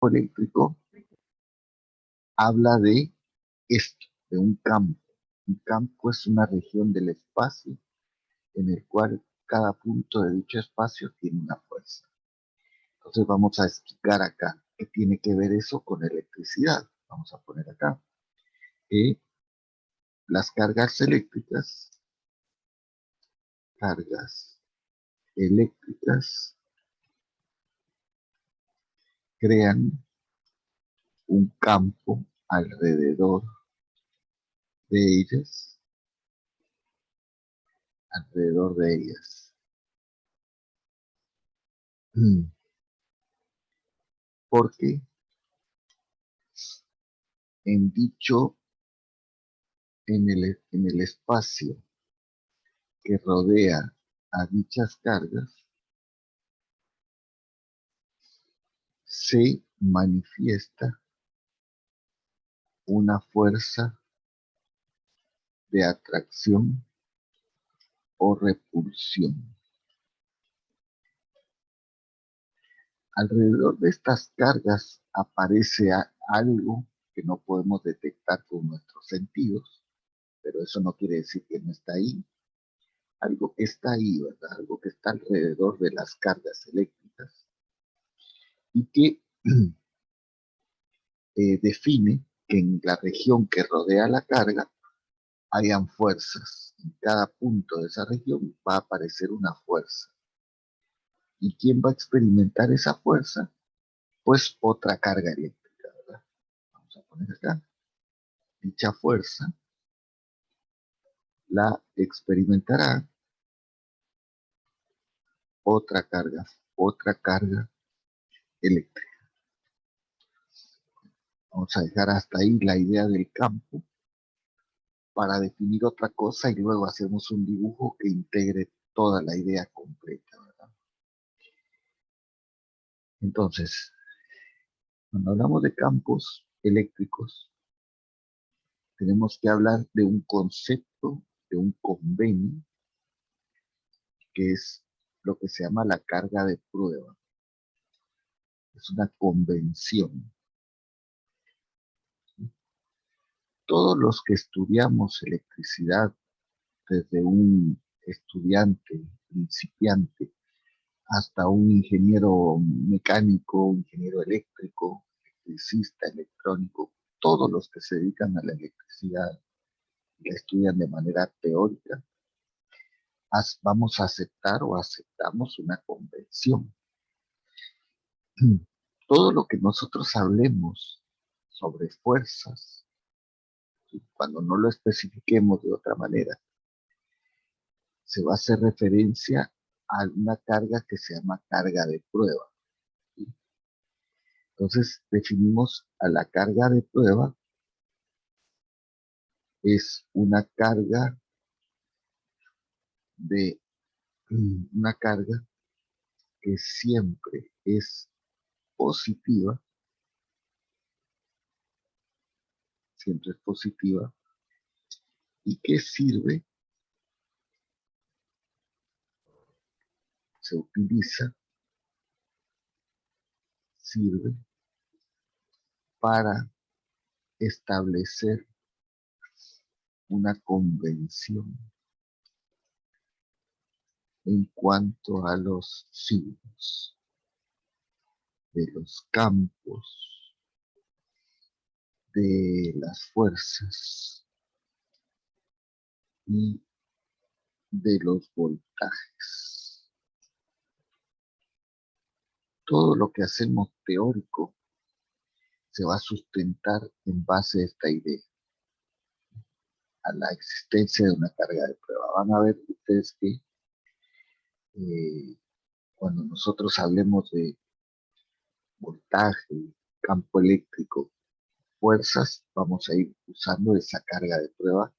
Eléctrico habla de esto, de un campo. Un campo es una región del espacio en el cual cada punto de dicho espacio tiene una fuerza. Entonces vamos a explicar acá qué tiene que ver eso con electricidad. Vamos a poner acá que las cargas eléctricas crean un campo de ellas, alrededor de ellas. Porque en dicho, en el espacio que rodea a dichas cargas, se manifiesta una fuerza de atracción o repulsión. Alrededor de estas cargas aparece algo que no podemos detectar con nuestros sentidos, pero eso no quiere decir que no está ahí. Algo que está ahí, ¿verdad? Algo que está alrededor de las cargas eléctricas y que define que en la región que rodea la carga hayan fuerzas. En cada punto de esa región va a aparecer una fuerza. ¿Y quién va a experimentar esa fuerza? Pues otra carga eléctrica, ¿verdad? Vamos a poner acá. Dicha fuerza la experimentará otra carga eléctrica. Vamos a dejar hasta ahí la idea del campo para definir otra cosa y luego hacemos un dibujo que integre toda la idea completa, ¿verdad? Entonces, cuando hablamos de campos eléctricos, tenemos que hablar de un concepto, de un convenio, que es lo que se llama la carga de prueba. Es una convención. Todos los que estudiamos electricidad, desde un estudiante principiante hasta un ingeniero mecánico, ingeniero eléctrico, electricista, electrónico, todos los que se dedican a la electricidad y la estudian de manera teórica, vamos a aceptar o aceptamos una convención. Todo lo que nosotros hablemos sobre fuerzas, cuando no lo especifiquemos de otra manera, se va a hacer referencia a una carga que se llama carga de prueba. ¿Sí? Entonces definimos a la carga de prueba, es de una carga que siempre es positiva, siempre es positiva, y que sirve para establecer una convención en cuanto a los signos de los campos, de las fuerzas y de los voltajes. Todo lo que hacemos teórico se va a sustentar en base a esta idea, a la existencia de una carga de prueba. Van a ver ustedes que cuando nosotros hablemos de voltaje, campo eléctrico, fuerzas, vamos a ir usando esa carga de prueba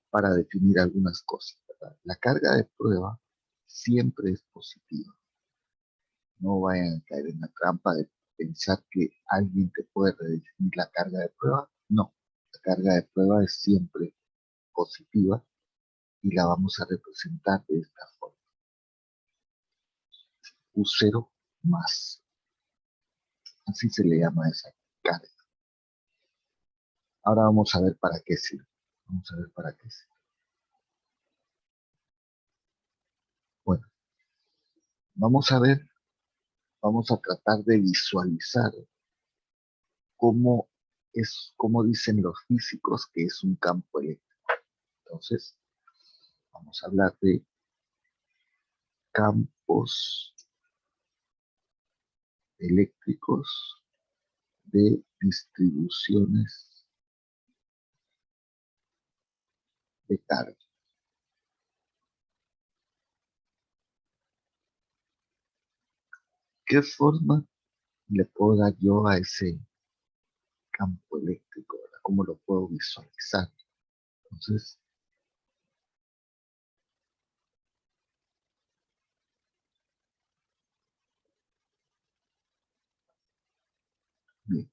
para definir algunas cosas, ¿verdad? La carga de prueba siempre es positiva. No vayan a caer en la trampa de pensar que alguien te puede redefinir la carga de prueba. No, la carga de prueba es siempre positiva y la vamos a representar de esta forma. U0 más. Así se le llama a esa carga. Ahora vamos a ver para qué sirve. Vamos a ver para qué sirve. Bueno, vamos a ver, vamos a tratar de visualizar cómo cómo dicen los físicos que es un campo eléctrico. Entonces, vamos a hablar de campos eléctricos de distribuciones de carga. ¿Qué forma le puedo dar yo a ese campo eléctrico? ¿Verdad? ¿Cómo lo puedo visualizar? Entonces, bien,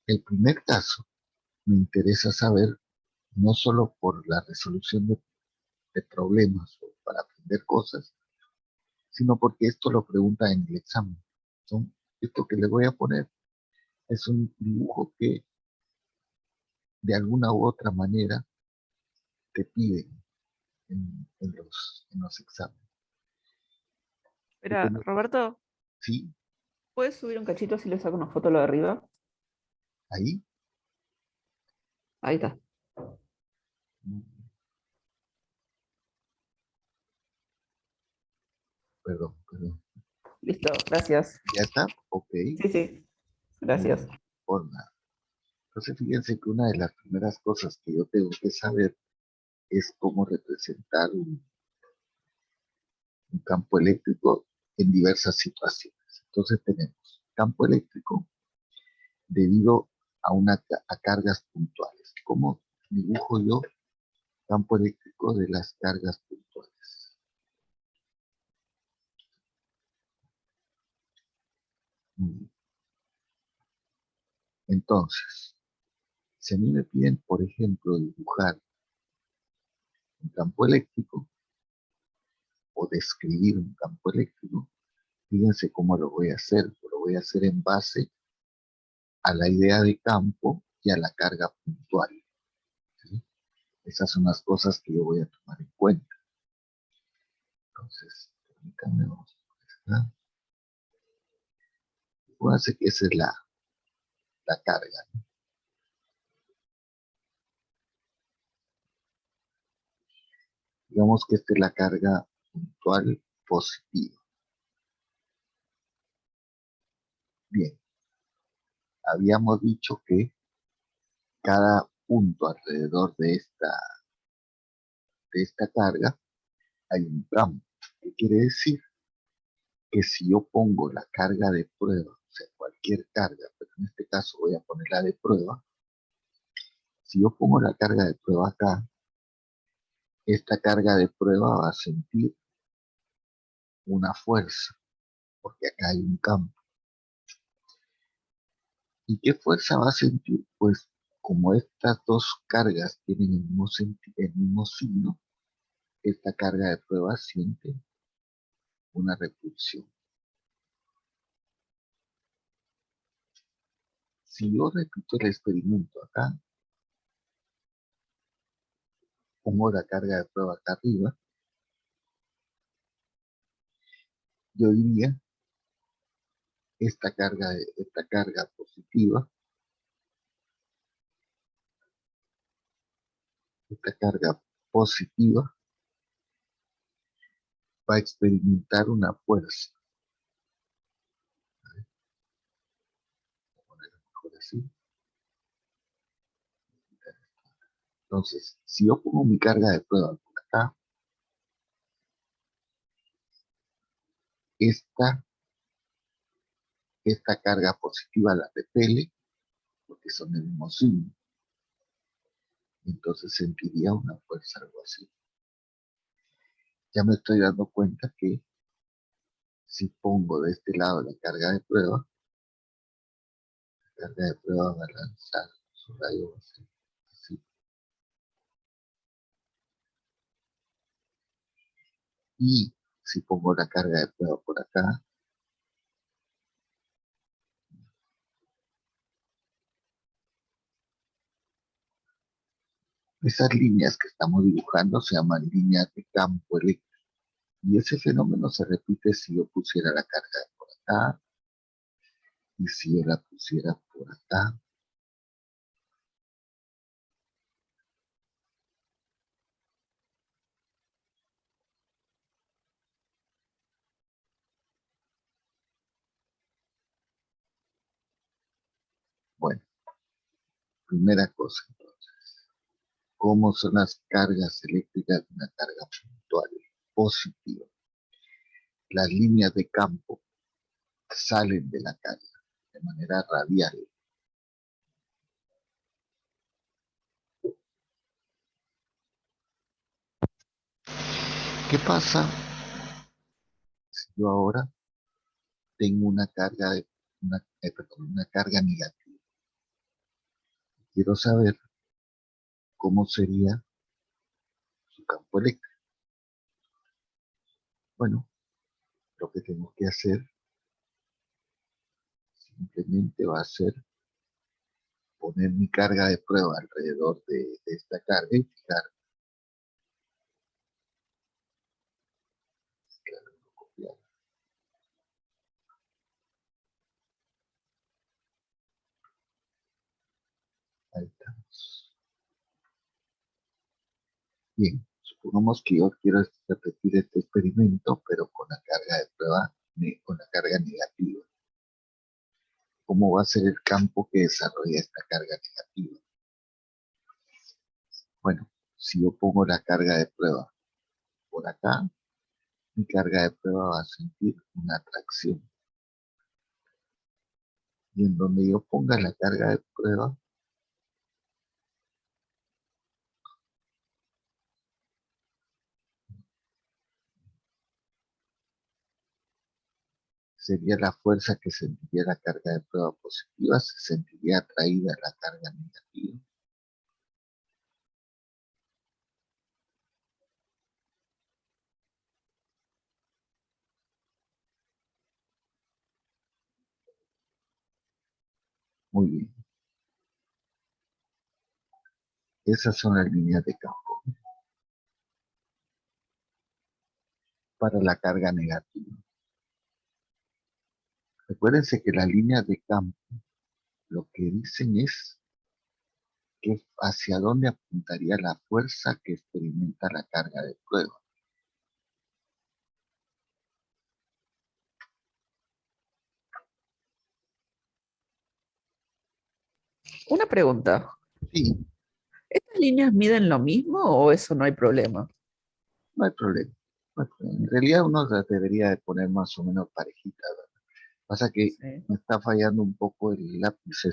el primer caso me interesa saber no solo por la resolución de problemas o para aprender cosas, sino porque esto lo pregunta en el examen. Esto que le voy a poner es un dibujo que de alguna u otra manera te piden en los exámenes. Espera, Roberto, Sí, ¿puedes subir un cachito si le saco una foto a lo de arriba? ahí. Ahí está. Perdón, perdón. Listo, gracias. ¿Ya está? Ok. Sí, sí, gracias. Por nada. Entonces, fíjense que una de las primeras cosas que yo tengo que saber es cómo representar un campo eléctrico en diversas situaciones. Entonces, tenemos campo eléctrico debido a cargas puntuales. ¿Cómo dibujo yo campo eléctrico de las cargas puntuales? Entonces, si a mí me piden, por ejemplo, dibujar un campo eléctrico o describir un campo eléctrico, fíjense cómo lo voy a hacer. Lo voy a hacer en base a la idea de campo y a la carga puntual. ¿Sí? Esas son las cosas que yo voy a tomar en cuenta. Entonces, permítanme, vamos a ver. Fíjense que esa es la carga. Digamos que esta es la carga puntual positiva. Bien, habíamos dicho que cada punto alrededor de esta carga hay un campo. ¿Qué quiere decir? Que si yo pongo la carga de prueba, o sea, cualquier carga, pero en este caso voy a poner la de prueba, si yo pongo la carga de prueba acá, esta carga de prueba va a sentir una fuerza, porque acá hay un campo. ¿Y qué fuerza va a sentir? Pues como estas dos cargas tienen el mismo signo, esta carga de prueba siente una repulsión. Si yo repito el experimento acá, pongo la carga de prueba acá arriba, yo diría esta carga positiva, esta carga positiva va a experimentar una fuerza. Voy a ponerlo mejor así. Entonces, si yo pongo mi carga de prueba por acá, esta, esta carga positiva la repele, porque son el mismo signo. Entonces sentiría una fuerza, algo así. Ya me estoy dando cuenta que si pongo de este lado la carga de prueba va a lanzar su rayo así. Y si pongo la carga de prueba por acá, esas líneas que estamos dibujando se llaman líneas de campo eléctrico. Y ese fenómeno se repite si yo pusiera la carga por acá y si yo la pusiera por acá. Bueno, primera cosa entonces. ¿Cómo son las cargas eléctricas de una carga puntual positiva? Las líneas de campo salen de la carga de manera radial. ¿Qué pasa si yo ahora tengo una carga una carga negativa? Quiero saber cómo sería su campo eléctrico. Bueno, lo que tengo que hacer simplemente va a ser poner mi carga de prueba alrededor de esta carga y fijar, claro, copiar. Ahí estamos. Bien, supongamos que yo quiero repetir este experimento, pero con la carga de prueba, con la carga negativa. ¿Cómo va a ser el campo que desarrolla esta carga negativa? Bueno, si yo pongo la carga de prueba por acá, mi carga de prueba va a sentir una atracción. Y en donde yo ponga la carga de prueba, sería la fuerza que sentiría la carga de prueba positiva, se sentiría atraída a la carga negativa. Muy bien. Esas son las líneas de campo para la carga negativa. Recuérdense que las líneas de campo lo que dicen es que hacia dónde apuntaría la fuerza que experimenta la carga de prueba. Una pregunta. Sí, ¿Estas líneas miden lo mismo o eso no hay problema? no hay problema. No hay problema. En realidad uno las debería de poner más o menos parejitas, ¿verdad? Pasa que Sí. me está fallando un poco el lápiz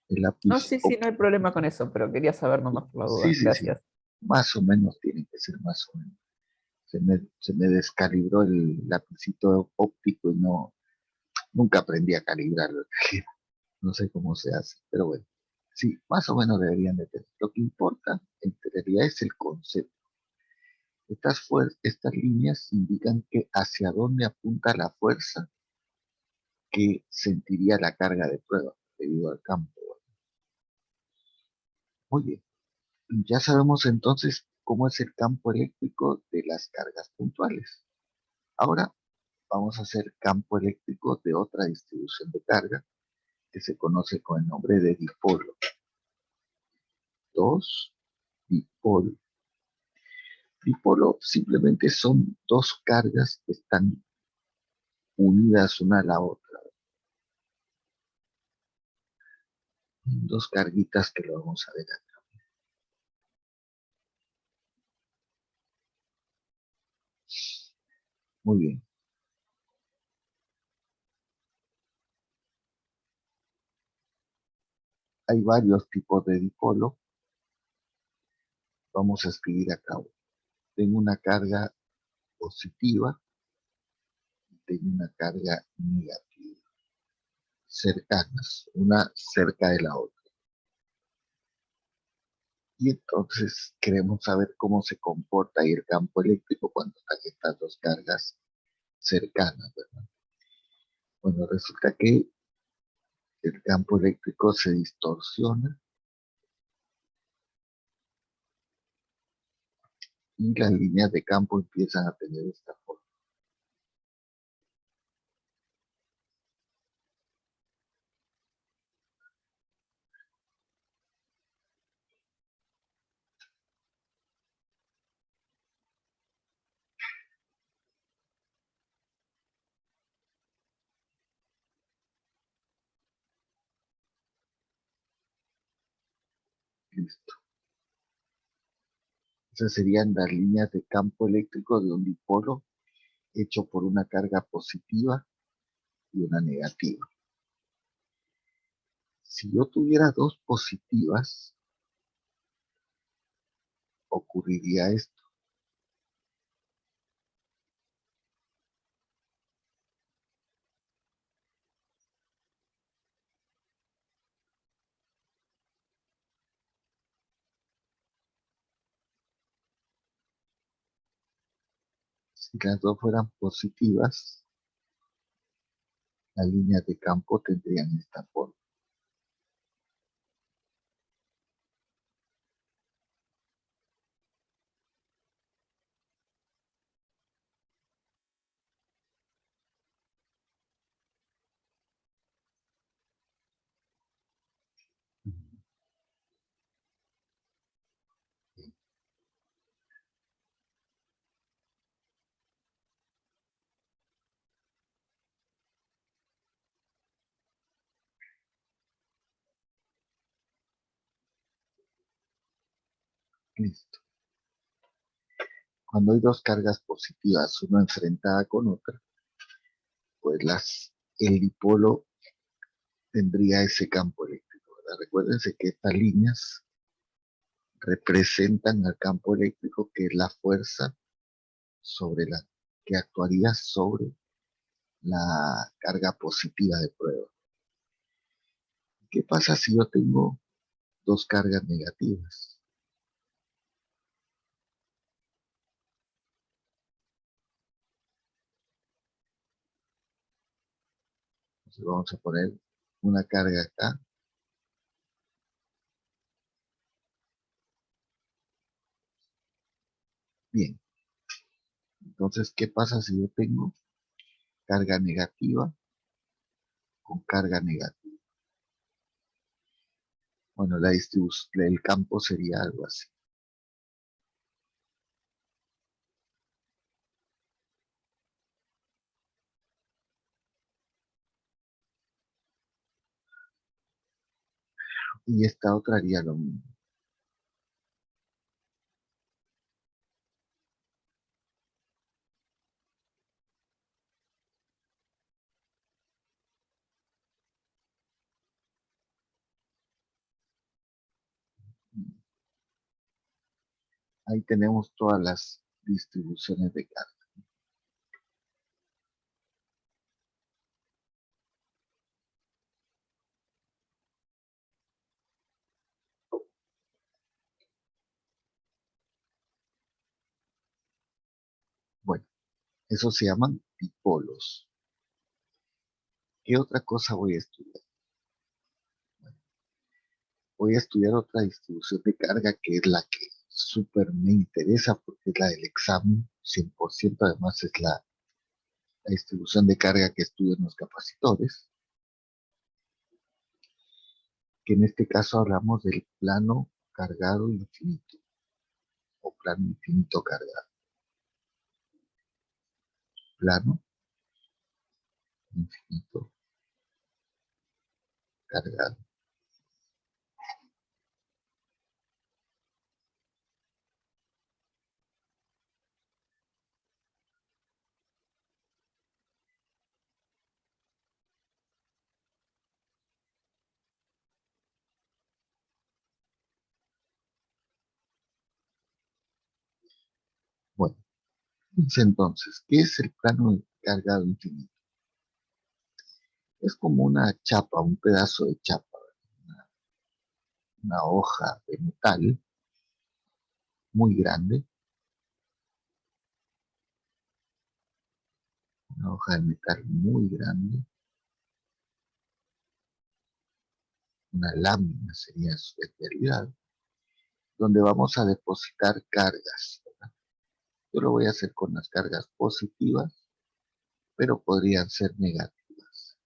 el No, lápiz sí, sí, no hay problema con eso, pero quería saber nomás por la sí, duda. sí, sí. Gracias. Más o menos tiene que ser más o menos. Se me descalibró el lapicito óptico y nunca aprendí a calibrarlo. No sé cómo se hace, pero bueno. Sí, más o menos deberían de tener. Lo que importa en realidad es el concepto. Estas líneas indican que hacia dónde apunta la fuerza que sentiría la carga de prueba debido al campo. Muy bien. Ya sabemos entonces cómo es el campo eléctrico de las cargas puntuales. Ahora vamos a hacer campo eléctrico de otra distribución de carga que se conoce con el nombre de dipolo. Dos dipolo. Dipolo simplemente son dos cargas que están unidas una a la otra. Dos carguitas que lo vamos a ver acá. Muy bien. Hay varios tipos de dipolo. Vamos a escribir acá. Tengo una carga positiva y tengo una carga negativa. Cercanas, una cerca de la otra. Y entonces queremos saber cómo se comporta ahí el campo eléctrico cuando están estas dos cargas cercanas, ¿verdad? Bueno, resulta que el campo eléctrico se distorsiona y las líneas de campo empiezan a tener esta forma. Listo. Esas serían las líneas de campo eléctrico de un dipolo hecho por una carga positiva y una negativa. Si yo tuviera dos positivas, ocurriría esto. Si las dos fueran positivas, las líneas de campo tendrían esta forma. Listo. Cuando hay dos cargas positivas, una enfrentada con otra, pues el dipolo tendría ese campo eléctrico, ¿verdad? Recuérdense que estas líneas representan al campo eléctrico, que es la fuerza sobre la que actuaría sobre la carga positiva de prueba. ¿Qué pasa si yo tengo dos cargas negativas? Entonces vamos a poner una carga acá. Bien, entonces, ¿qué pasa si yo tengo carga negativa con carga negativa? Bueno, la distribución del campo sería algo así. Y esta otra haría lo mismo. Ahí tenemos todas las distribuciones de carga. Bueno, eso se llaman dipolos. ¿Qué otra cosa voy a estudiar? Voy a estudiar otra distribución de carga que es la que súper me interesa porque es la del examen 100%. Además es la distribución de carga que estudian los capacitores, que en este caso hablamos del plano cargado infinito o plano infinito cargado. Plano infinito cargado. Bueno, entonces, ¿qué es el plano cargado infinito? Es como una chapa, un pedazo de chapa, una hoja de metal muy grande, una hoja de metal muy grande, una lámina sería su especialidad, donde vamos a depositar cargas, ¿verdad? Yo lo voy a hacer con las cargas positivas, pero podrían ser negativas.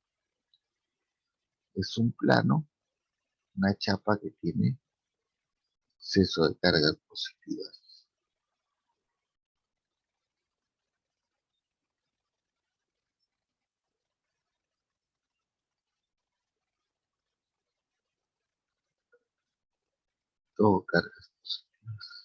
Es un plano, una chapa que tiene exceso de cargas positivas. Todo cargas positivas.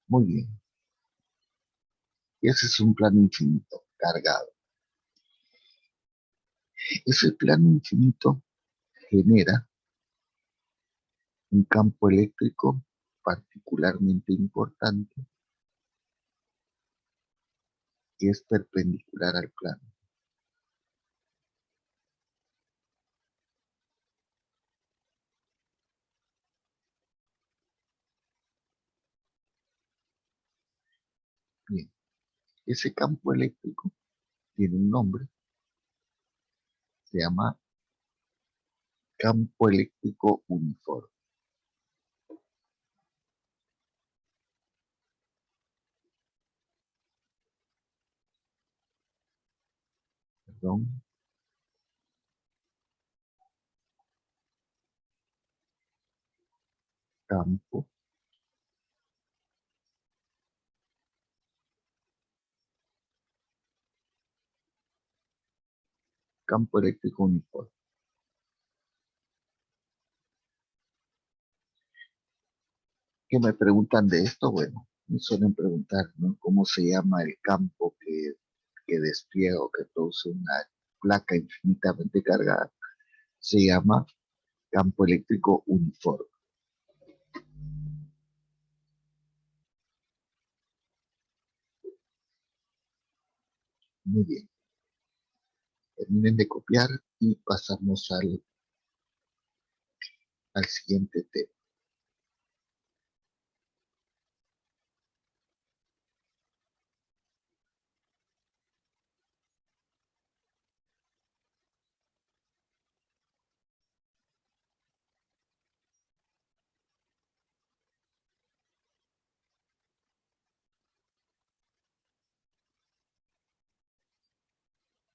Muy bien. Y ese es un plano infinito, cargado. Ese plano infinito genera un campo eléctrico particularmente importante que es perpendicular al plano. Bien, ese campo eléctrico tiene un nombre, se llama campo eléctrico uniforme. Perdón, campo campo eléctrico uniforme. ¿Qué me preguntan de esto? Bueno, me suelen preguntar, ¿no? ¿Cómo se llama el campo que despliega o que produce una placa infinitamente cargada? Se llama campo eléctrico uniforme. Muy bien. Terminen de copiar y pasamos al siguiente tema.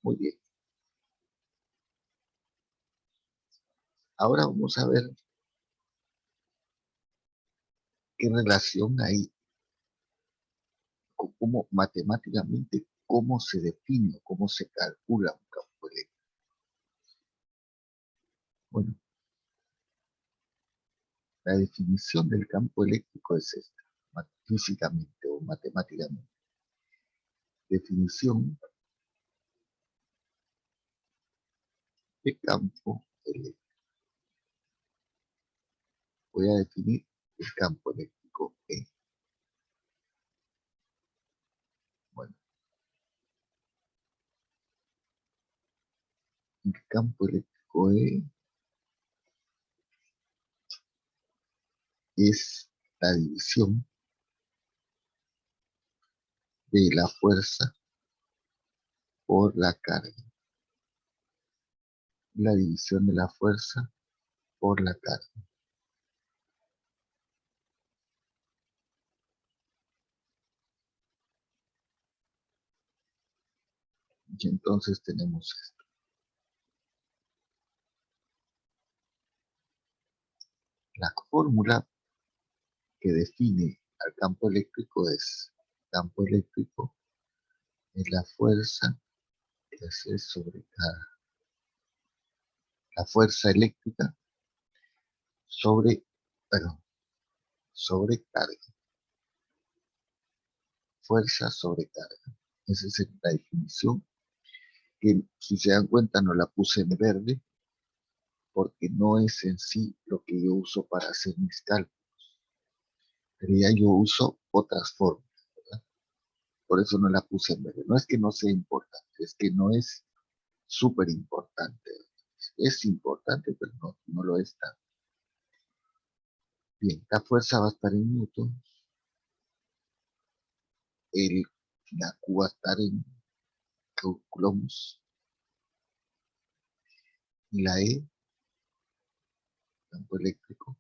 Muy bien. Ahora vamos a ver qué relación hay, cómo matemáticamente, cómo se define, cómo se calcula un campo eléctrico. Bueno, la definición del campo eléctrico es esta, físicamente o matemáticamente. Definición de campo eléctrico. Voy a definir el campo eléctrico E. Bueno, el campo eléctrico E es la división de la fuerza por la carga. La división de la fuerza por la carga. Y entonces tenemos esto. La fórmula que define al campo eléctrico es: campo eléctrico es la fuerza que hace sobre la fuerza eléctrica sobre, perdón, sobre carga. Fuerza sobre carga. Esa es la definición que, si se dan cuenta, no la puse en verde porque no es en sí lo que yo uso para hacer mis cálculos. pero ya yo uso otras formas, ¿verdad? Por eso no la puse en verde. No es que no sea importante, es que no es súper importante. Es importante, pero no lo es tanto. Bien, la fuerza va a estar en Newton, el, la Q va a estar en coulombs, y la E, campo eléctrico,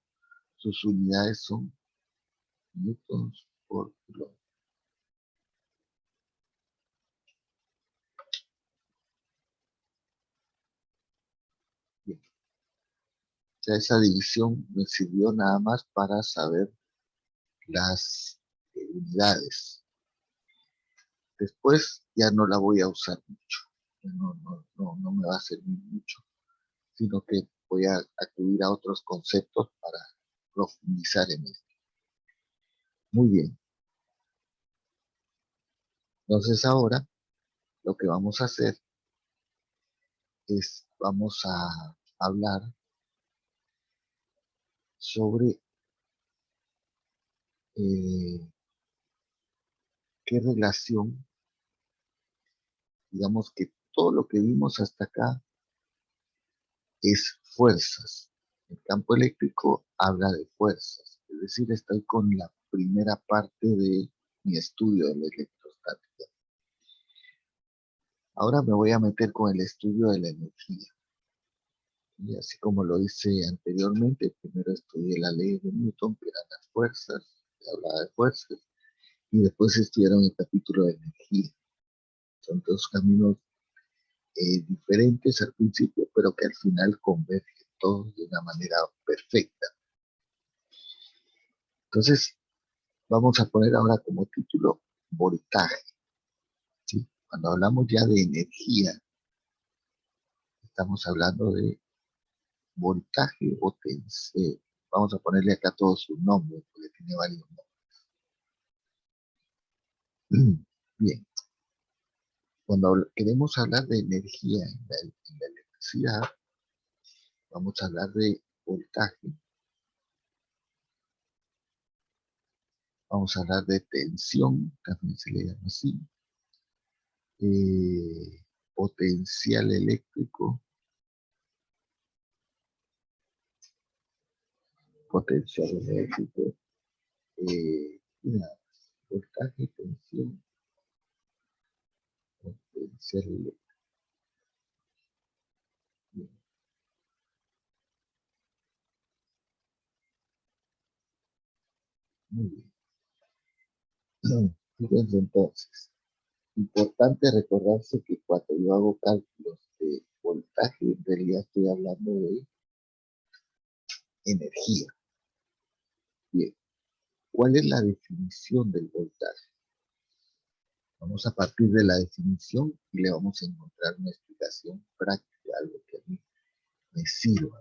sus unidades son newtons por coulomb. Bien, ya esa división me sirvió nada más para saber las unidades. Después ya no la voy a usar mucho, no me va a servir mucho, sino que voy a acudir a otros conceptos para profundizar en esto. Muy bien, entonces ahora lo que vamos a hacer es, vamos a hablar sobre eh, qué relación, digamos que todo lo que vimos hasta acá es fuerzas. El campo eléctrico habla de fuerzas, es decir, estoy con la primera parte de mi estudio de la electrostática. Ahora me voy a meter con el estudio de la energía. Y así como lo hice anteriormente, primero estudié la ley de Newton, que eran las fuerzas, que hablaba de fuerzas, y después estudiaron el capítulo de energía. Son dos caminos diferentes al principio, pero que al final convergen todos de una manera perfecta. Entonces, vamos a poner ahora como título voltaje. ¿Sí? Cuando hablamos ya de energía, estamos hablando de voltaje o potencia. Vamos a ponerle acá todos sus nombres, porque tiene varios nombres. Bien, cuando queremos hablar de energía en la electricidad, vamos a hablar de voltaje, vamos a hablar de tensión, también se le llama así, potencial eléctrico, potencial eléctrico, mira, voltaje, tensión, potencial eléctrico. Bien, muy bien. Fíjense entonces, importante recordarse que cuando yo hago cálculos de voltaje, en realidad estoy hablando de energía. Bien, ¿cuál es la definición del voltaje? Vamos a partir de la definición y le vamos a encontrar una explicación práctica, algo que a mí me sirva.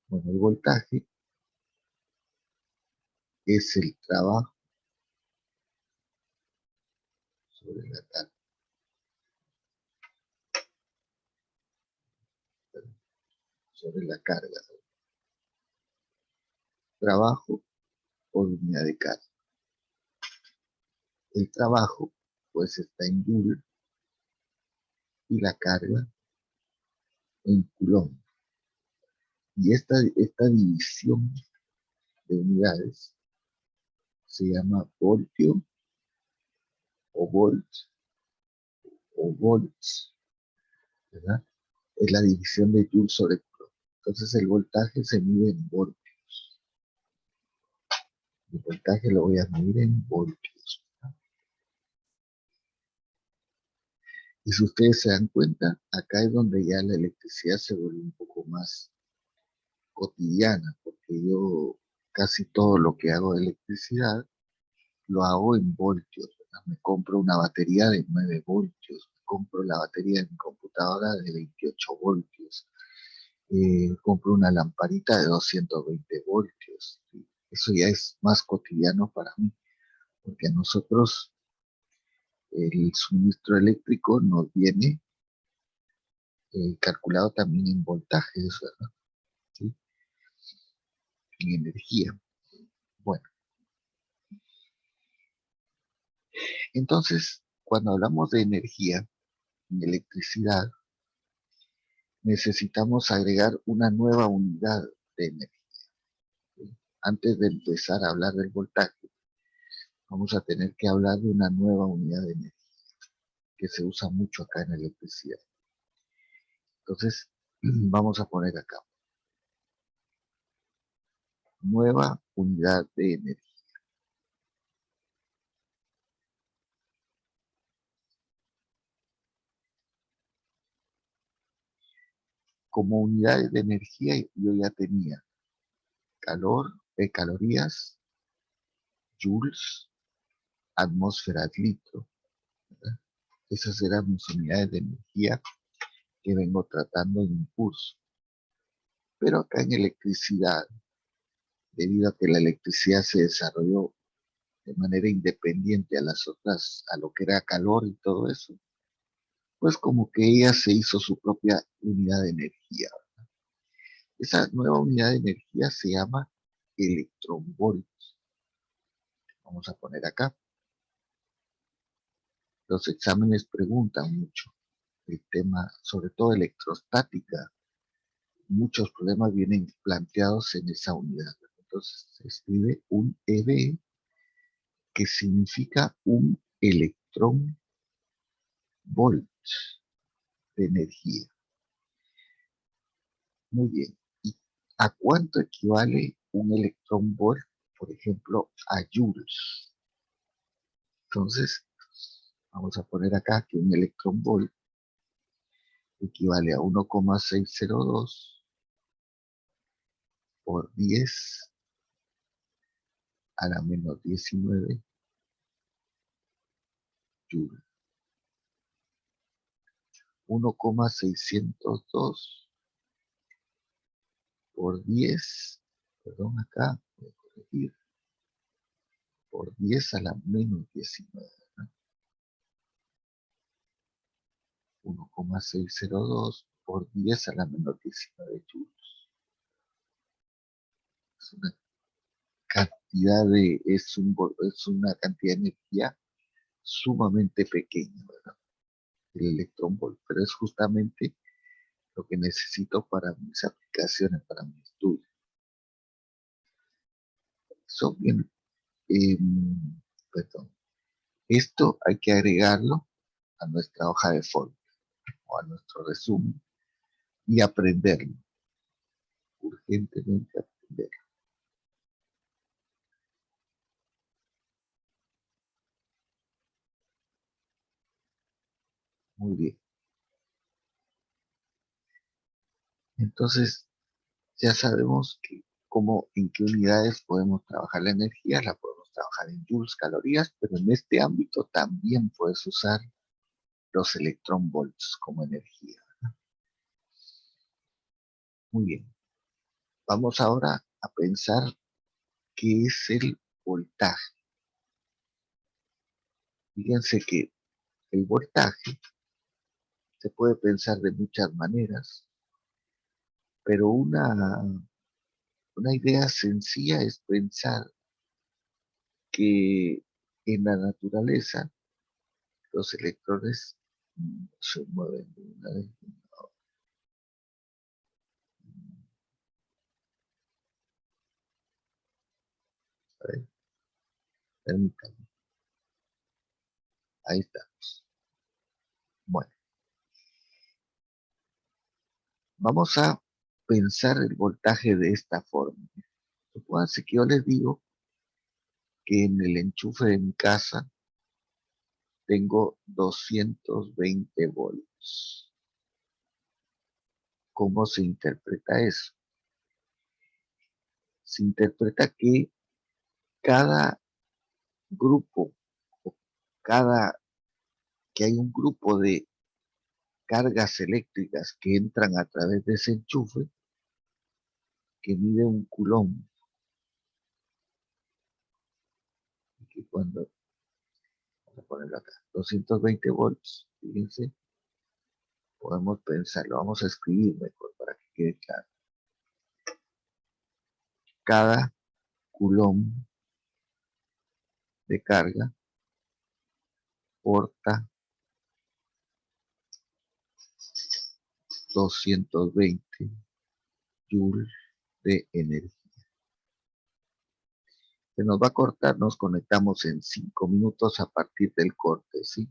Bueno, el voltaje es el trabajo sobre la carga, sobre la carga. Trabajo por unidad de carga. El trabajo, pues, está en Joule y la carga en Coulomb. Y esta división de unidades se llama voltio o volts, ¿verdad? Es la división de Joule sobre Coulomb. Entonces el voltaje se mide en voltios. El voltaje lo voy a medir en voltios. Y si ustedes se dan cuenta, acá es donde ya la electricidad se vuelve un poco más cotidiana, porque yo casi todo lo que hago de electricidad lo hago en voltios, ¿verdad? Me compro una batería de 9 voltios, me compro la batería de mi computadora de 28 voltios, compro una lamparita de 220 voltios. ¿Sí? Eso ya es más cotidiano para mí, porque a nosotros el suministro eléctrico nos viene calculado también en voltajes, ¿verdad? ¿Sí? En energía. Bueno, entonces, cuando hablamos de energía y electricidad, necesitamos agregar una nueva unidad de energía. Antes de empezar a hablar del voltaje, vamos a tener que hablar de una nueva unidad de energía que se usa mucho acá en electricidad. Entonces, vamos a poner acá, nueva unidad de energía. Como unidades de energía yo ya tenía calor, calorías, joules, atmósferas, litro, ¿verdad? Esas eran mis unidades de energía que vengo tratando en mi curso. Pero acá en electricidad, debido a que la electricidad se desarrolló de manera independiente a las otras, a lo que era calor y todo eso, pues como que ella se hizo su propia unidad de energía. Esa nueva unidad de energía se llama electronvolts. Vamos a poner acá. Los exámenes preguntan mucho el tema, sobre todo electrostática. Muchos problemas vienen planteados en esa unidad. Entonces se escribe un EV, que significa un electrón volt de energía. Muy bien. ¿Y a cuánto equivale un electrón volt? Por ejemplo, a joules. Entonces, vamos a poner acá que un electrón volt equivale a 1,602 por 10 a la menos 19 joules. 1,602 por 10, perdón, acá, voy a corregir, por 10 a la menos 19, ¿no? 1,602 por 10 a la menos 19 joules. Es una es una cantidad de energía sumamente pequeña, ¿verdad? El electrón volt, pero es justamente lo que necesito para mis aplicaciones, para mi estudio. Eso bien, perdón. Esto hay que agregarlo a nuestra hoja de fórmula o a nuestro resumen y aprenderlo, urgentemente aprenderlo. Muy bien. Entonces, ya sabemos que cómo, en qué unidades podemos trabajar la energía, la podemos trabajar en joules, calorías, pero en este ámbito también puedes usar los electronvolts como energía. Muy bien. Vamos ahora a pensar qué es el voltaje. Fíjense que el voltaje se puede pensar de muchas maneras, pero una idea sencilla es pensar que en la naturaleza los electrones se mueven de una vez. A ver, permítanme. Ahí estamos. Bueno, vamos a pensar el voltaje de esta forma. Supónganse que yo les digo que en el enchufe de mi casa tengo 220 volts. ¿Cómo se interpreta eso? Se interpreta que cada grupo, o cada, que hay un grupo de cargas eléctricas que entran a través de ese enchufe que mide un coulomb. Y que cuando, vamos a ponerlo acá, 220 volts, fíjense, podemos pensarlo, vamos a escribir mejor para que quede claro. Cada coulomb de carga porta 220 joules de energía. Se nos va a cortar, nos conectamos en 5 minutos a partir del corte, ¿sí?